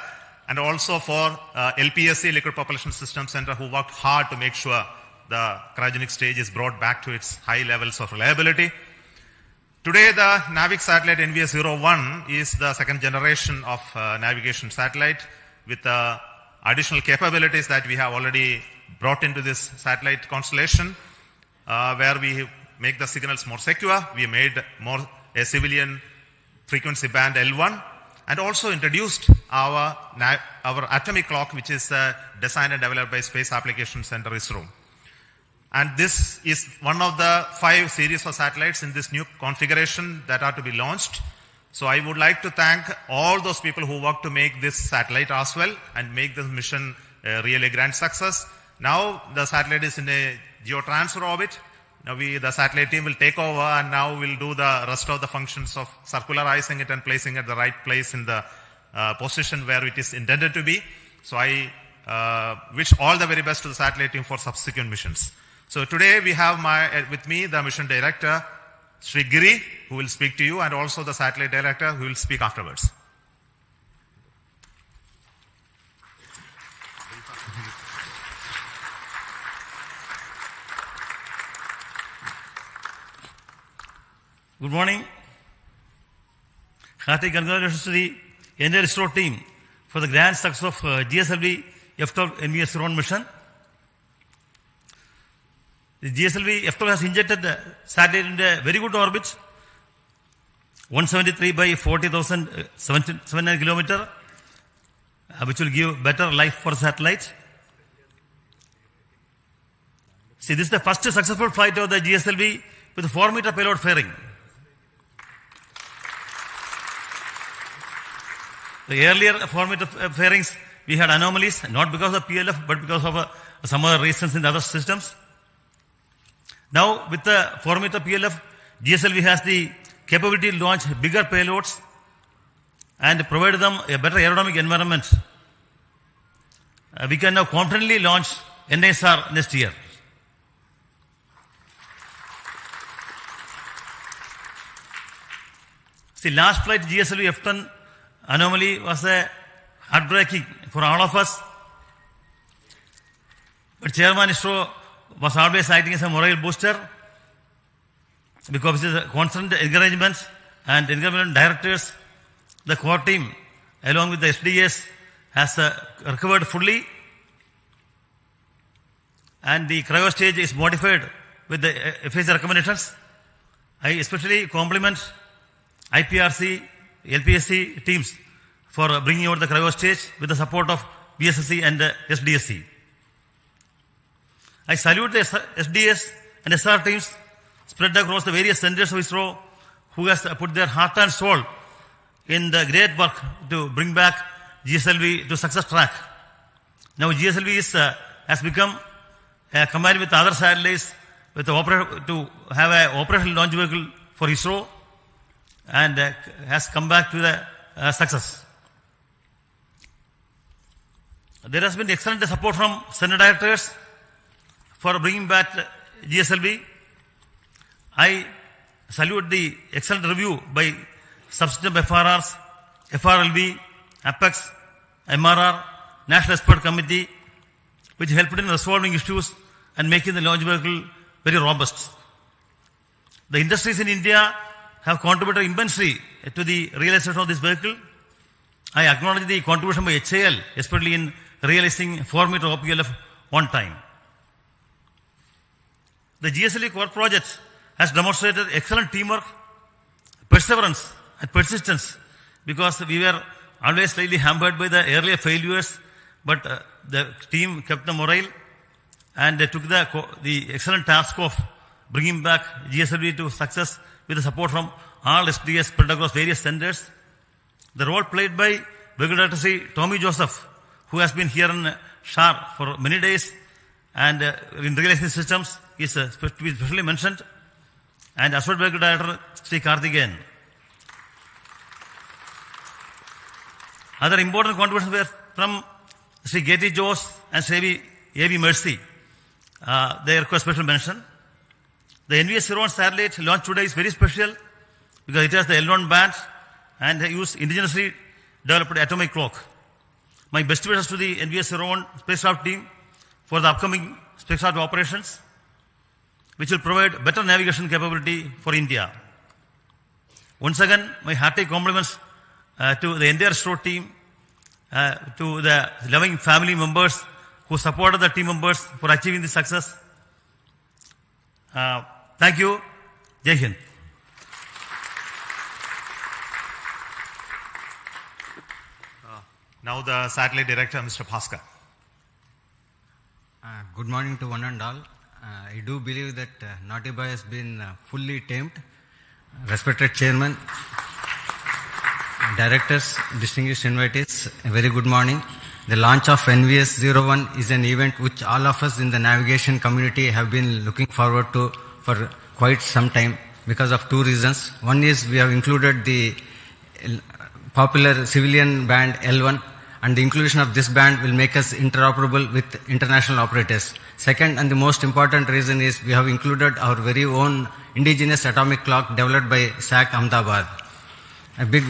And also for LPSC, Liquid Propulsion System Center, who worked hard to make sure the cryogenic stage is brought back to its high levels of reliability. Today, the NAVIC satellite NVS-01 is the second generation of navigation satellite with additional capabilities that we have already brought into this satellite constellation, where we make the signals more secure. We made more a civilian frequency band L1, and also introduced our atomic clock, which is designed and developed by Space Applications Center, ISRO. And this is one of the 5 series of satellites in this new configuration that are to be launched. So I would like to thank all those people who worked to make this satellite as well and make this mission a really grand success. Now the satellite is in a geotransfer orbit. Now the satellite team will take over, and now we'll do the rest of the functions of circularizing it and placing it at the right place in the position where it is intended to be. So I wish all the very best to the satellite team for subsequent missions. So today we have with me the mission director, Sri Giri, who will speak to you, and also the satellite director, who will speak afterwards. Good morning. Hearty congratulations to the entire ISRO team for the grand success of GSLV-F12 NVS-01 mission. The GSLV-F12 has injected the satellite into a very good orbit, 173 by 40,700 kilometers, which will give better life for the satellite. See, this is the first successful flight of the GSLV with a 4-meter payload fairing. The earlier 4-meter fairings, we had anomalies, not because of PLF, but because of some other reasons in the other systems. Now, with the 4-meter PLF, GSLV has the capability to launch bigger payloads and provide them a better aerodynamic environment. We can now confidently launch NSR next year. See, last flight GSLV-F10 anomaly was heartbreaking for all of us. But Chairman ISRO was always acting as a morale booster, because of his constant encouragement and encouragement directors. The core team, along with the SDS, has recovered fully, and the cryo stage is modified with the FAC recommendations. I especially compliment IPRC, LPSC teams for bringing out the cryo stage with the support of BSSC and SDSC. I salute the SDS and SR teams spread across the various centers of ISRO, who has put their heart and soul in the great work to bring back GSLV to success track. Now GSLV has become combined with other satellites to have an operational launch vehicle for ISRO, and has come back to the success. There has been excellent support from center directors for bringing back GSLV. I salute the excellent review by subsystem FRRs, FRLV, Apex, MRR, National Expert Committee, which helped in resolving issues and making the launch vehicle very robust. The industries in India have contributed immensely to the realization of this vehicle. I acknowledge the contribution by HAL, especially in realizing 4-meter OPLF on time. The GSLV core project has demonstrated excellent teamwork, perseverance and persistence, because we were always slightly hampered by the earlier failures, but the team kept the morale and they took the excellent task of bringing back GSLV to success with the support from all SDS spread across various centers. The role played by Vehicle Director Sri Tommy Joseph, who has been here in SHAR for many days and in realizing systems, is to be specially mentioned. And Associate Vehicle Director Sri Karthikeyan. Other important contributions were from Sri Getty Jose and Sri A.B. Mercy. They require special mention. The NVS-01 satellite launched today is very special because it has the L1 band and they use indigenously developed atomic clock. My best wishes to the NVS-01 spacecraft team for the upcoming spacecraft operations, which will provide better navigation capability for India. Once again, my hearty compliments to the entire SRO team, to the loving family members who supported the team members for achieving this success. Thank you. Jai Hind. Now the satellite director, Mr. Bhaskar. Good morning to one and all. I do believe that Naughty Boy has been fully tamed. Respected Chairman, Directors, distinguished invitees, a very good morning. The launch of NVS-01 is an event which all of us in the navigation community have been looking forward to for quite some time because of two reasons. One is we have included the popular civilian band L1, and the inclusion of this band will make us interoperable with international operators. Second, and the most important reason is we have included our very own indigenous atomic clock developed by SAC Ahmedabad. A big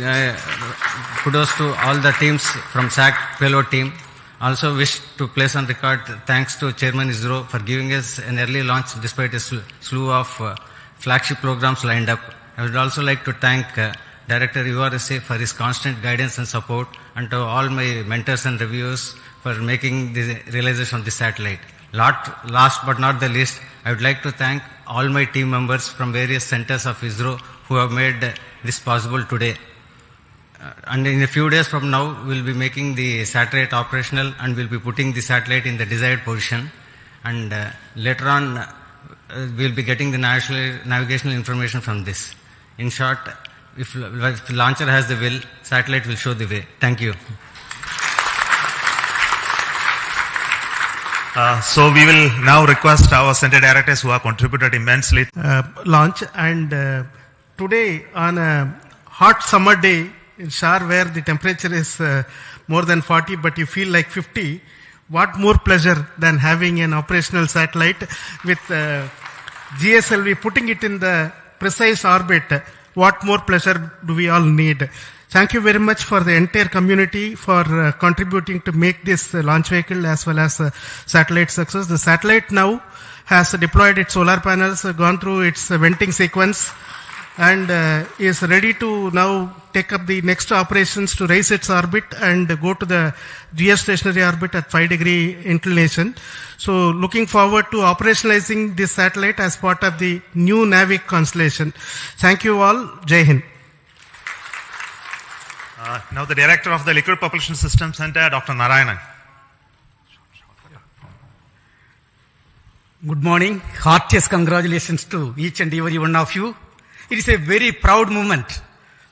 kudos to all the teams from SAC payload team. Also wish to place on record thanks to Chairman ISRO for giving us an early launch despite a slew of flagship programs lined up. I would also like to thank Director URSA for his constant guidance and support, and to all my mentors and reviewers for making the realization of the satellite. Last but not the least, I would like to thank all my team members from various centers of ISRO who have made this possible today. And in a few days from now, we'll be making the satellite operational and we'll be putting the satellite in the desired position. And later on, we'll be getting the navigational information from this. In short, if the launcher has the will, satellite will show the way. Thank you. So we will now request our center directors who have contributed immensely. Launch, and today on a hot summer day in SHAR where the temperature is more than 40 but you feel like 50, what more pleasure than having an operational satellite with GSLV, putting it in the precise orbit. What more pleasure do we all need? Thank you very much for the entire community for contributing to make this launch vehicle as well as satellite success. The satellite now has deployed its solar panels, gone through its venting sequence, and is ready to now take up the next operations to raise its orbit and go to the geostationary orbit at 5-degree inclination. So looking forward to operationalizing this satellite as part of the new NAVIC constellation. Thank you all. Jai Hind. Now the Director of the Liquid Propulsion System Center, Dr. Narayanan. Good morning. Heartiest congratulations to each and every one of you. It is a very proud moment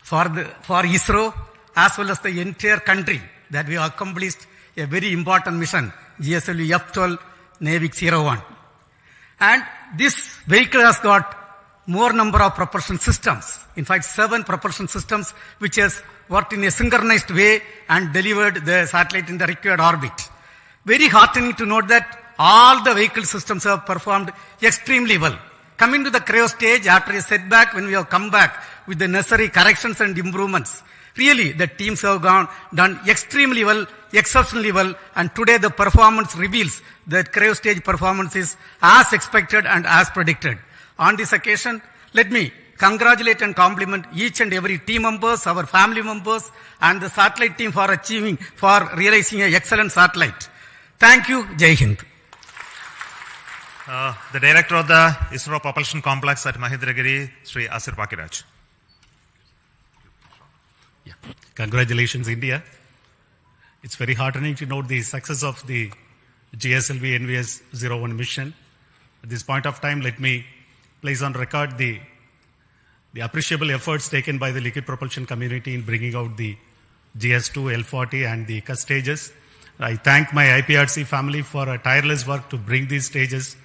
for ISRO as well as the entire country that we have accomplished a very important mission, GSLV-F12 NVS-01. And this vehicle has got more number of propulsion systems. In fact, 7 propulsion systems which has worked in a synchronized way and delivered the satellite in the required orbit. Very heartening to note that all the vehicle systems have performed extremely well. Coming to the cryo stage after a setback, when we have come back with the necessary corrections and improvements, really the teams have done extremely well, exceptionally well, and today the performance reveals that cryo stage performance is as expected and as predicted. On this occasion, let me congratulate and compliment each and every team members, our family members, and the satellite team for realizing an excellent satellite. Thank you. Jai Hind. The Director of the ISRO Propulsion Complex at Mahendragiri, Sri Asir Pakiraj. Yeah. Congratulations, India. It's very heartening to note the success of the GSLV NVS-01 mission. At this point of time, let me place on record the appreciable efforts taken by the liquid propulsion community in bringing out the GS2, L40 and the CUS stages. I thank my IPRC family for a tireless work to bring these stages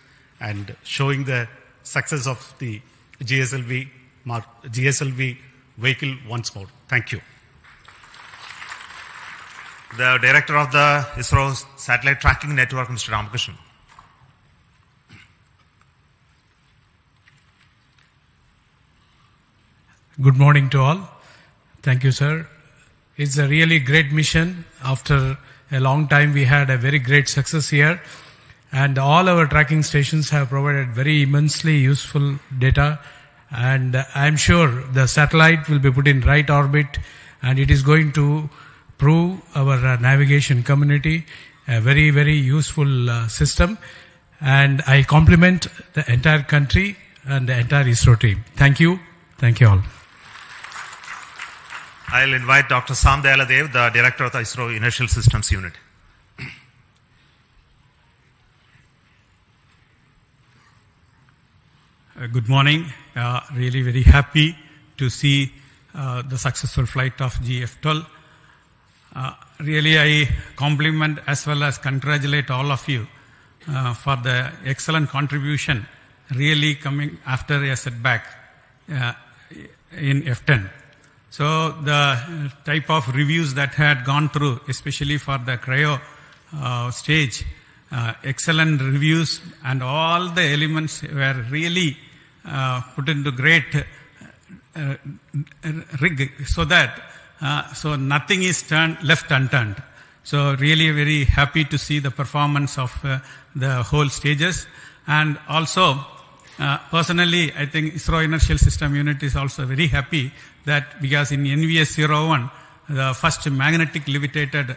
and showing the success of the GSLV vehicle once more. Thank you. The Director of the ISRO Satellite Tracking Network, Mr. Ramakrishnan. Good morning to all. Thank you, sir. It's a really great mission. After a long time, we had a very great success here. And all our tracking stations have provided very immensely useful data. And I'm sure the satellite will be put in right orbit, and it is going to prove our navigation community a very, very useful system. And I compliment the entire country and the entire ISRO team. Thank you. Thank you all. I'll invite Dr. Sam Dayaladev, the Director of the ISRO Inertial Systems Unit. Good morning. Really very happy to see the successful flight of GF12. Really, I compliment as well as congratulate all of you for the excellent contribution, really coming after a setback in F10. So the type of reviews that had gone through, especially for the cryo stage, excellent reviews, and all the elements were really put into great rig, so that so nothing is left unturned. So really very happy to see the performance of the whole stages. And also, personally, I think ISRO Inertial System Unit is also very happy that because in NVS-01, the first magnetic levitated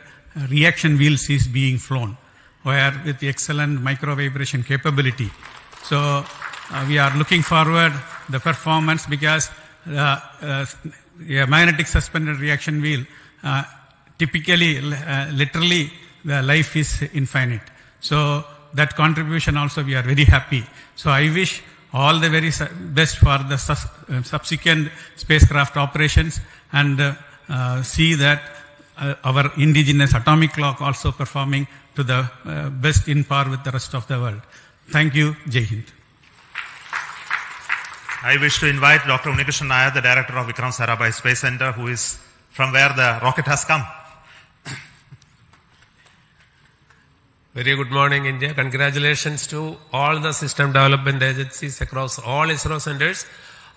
reaction wheels is being flown, where with the excellent micro vibration capability. So we are looking forward the performance, because a magnetic suspended reaction wheel, typically, literally, the life is infinite. So that contribution also we are very happy. So I wish all the very best for the subsequent spacecraft operations, and see that our indigenous atomic clock also performing to the best in par with the rest of the world. Thank you. Jai Hind. I wish to invite Dr. Unikrishnan Nair, the Director of Vikram Sarabhai Space Center, who is from where the rocket has come. Very good morning, India. Congratulations to all the system development agencies across all ISRO centers,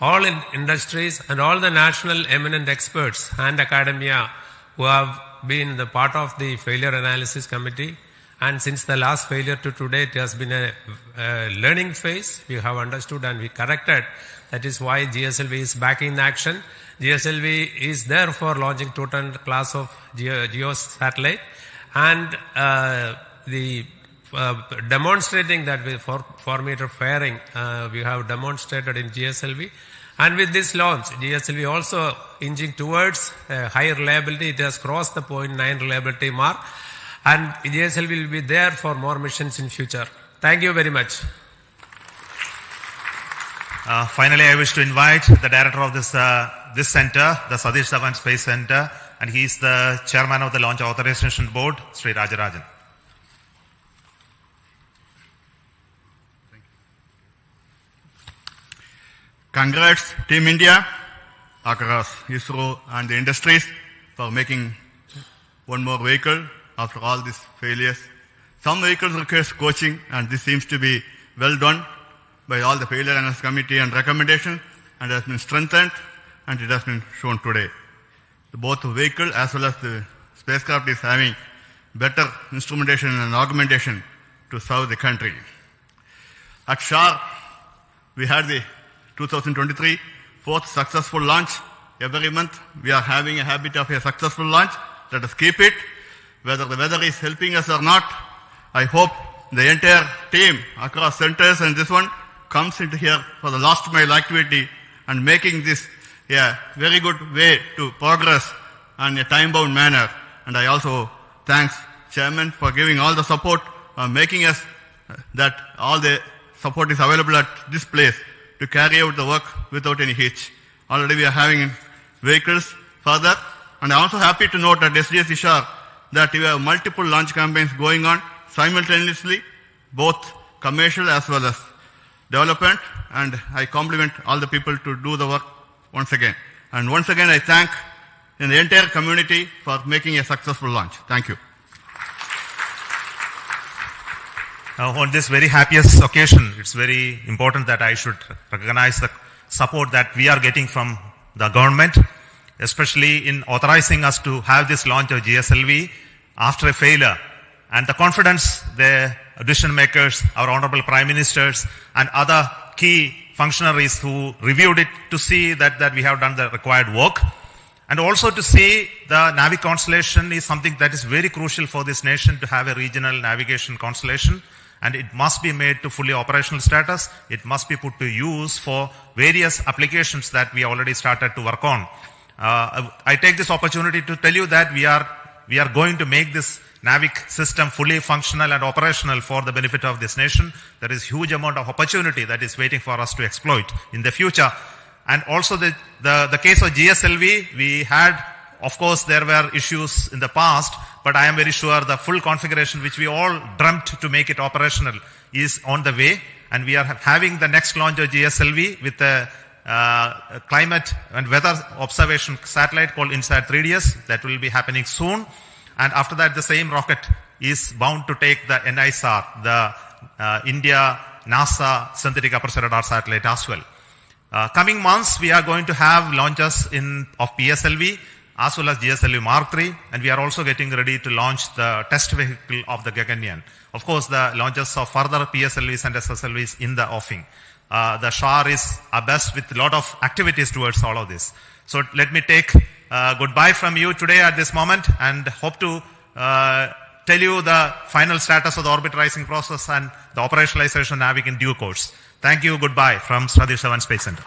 all industries, and all the national eminent experts and academia who have been the part of the failure analysis committee. And since the last failure to today, it has been a learning phase. We have understood and we corrected. That is why GSLV is back in action. GSLV is there for launching 2-ton class of GEO satellite. And the demonstrating that with 4-meter fairing, we have demonstrated in GSLV. And with this launch, GSLV also inching towards higher reliability. It has crossed the 0.9 reliability mark. And GSLV will be there for more missions in future. Thank you very much. Finally, I wish to invite the director of this center, the Satish Dhawan Space Center, and he is the chairman of the Launch Authorization Board, Sri Rajarajan. Congrats, Team India, across ISRO and the industries for making one more vehicle after all these failures. Some vehicles require coaching, and this seems to be well done by all the failure analysis committee and recommendation, and has been strengthened, and it has been shown today. Both the vehicle as well as the spacecraft is having better instrumentation and augmentation to serve the country. At SHAR, we had the 2023 fourth successful launch. Every month we are having a habit of a successful launch. Let us keep it. Whether the weather is helping us or not, I hope the entire team across centers and this one comes into here for the last mile activity and making this a very good way to progress and in a time-bound manner. And I also thanks Chairman for giving all the support, making us that all the support is available at this place to carry out the work without any hitch. Already we are having vehicles further, and I'm also happy to note at SGS Ishar that we have multiple launch campaigns going on simultaneously, both commercial as well as development, and I compliment all the people to do the work once again. And once again, I thank the entire community for making a successful launch. Thank you. On this very happiest occasion, it's very important that I should recognize the support that we are getting from the government, especially in authorizing us to have this launch of GSLV after a failure, and the confidence the decision makers, our honorable prime ministers, and other key functionaries who reviewed it to see that we have done the required work, and also to see the Navi constellation is something that is very crucial for this nation to have a regional navigation constellation, and it must be made to fully operational status. It must be put to use for various applications that we already started to work on. I take this opportunity to tell you that we are going to make this NAVIC system fully functional and operational for the benefit of this nation. There is huge amount of opportunity that is waiting for us to exploit in the future. And also the case of GSLV, we had, of course, there were issues in the past, but I am very sure the full configuration which we all dreamt to make it operational is on the way, and we are having the next launch of GSLV with a climate and weather observation satellite called INSAT 3DS that will be happening soon. And after that, the same rocket is bound to take the NISR, the India NASA synthetic aperture radar satellite as well. Coming months, we are going to have launches of PSLV as well as GSLV Mark III, and we are also getting ready to launch the test vehicle of the Gaganyaan. Of course, the launches of further PSLVs and SSLVs in the offing. The SHAR is abreast with a lot of activities towards all of this. So let me take goodbye from you today at this moment, and hope to tell you the final status of the orbitarizing process and the operationalization of NAVIC in due course. Thank you. Goodbye from Satish Dhawan Space Center.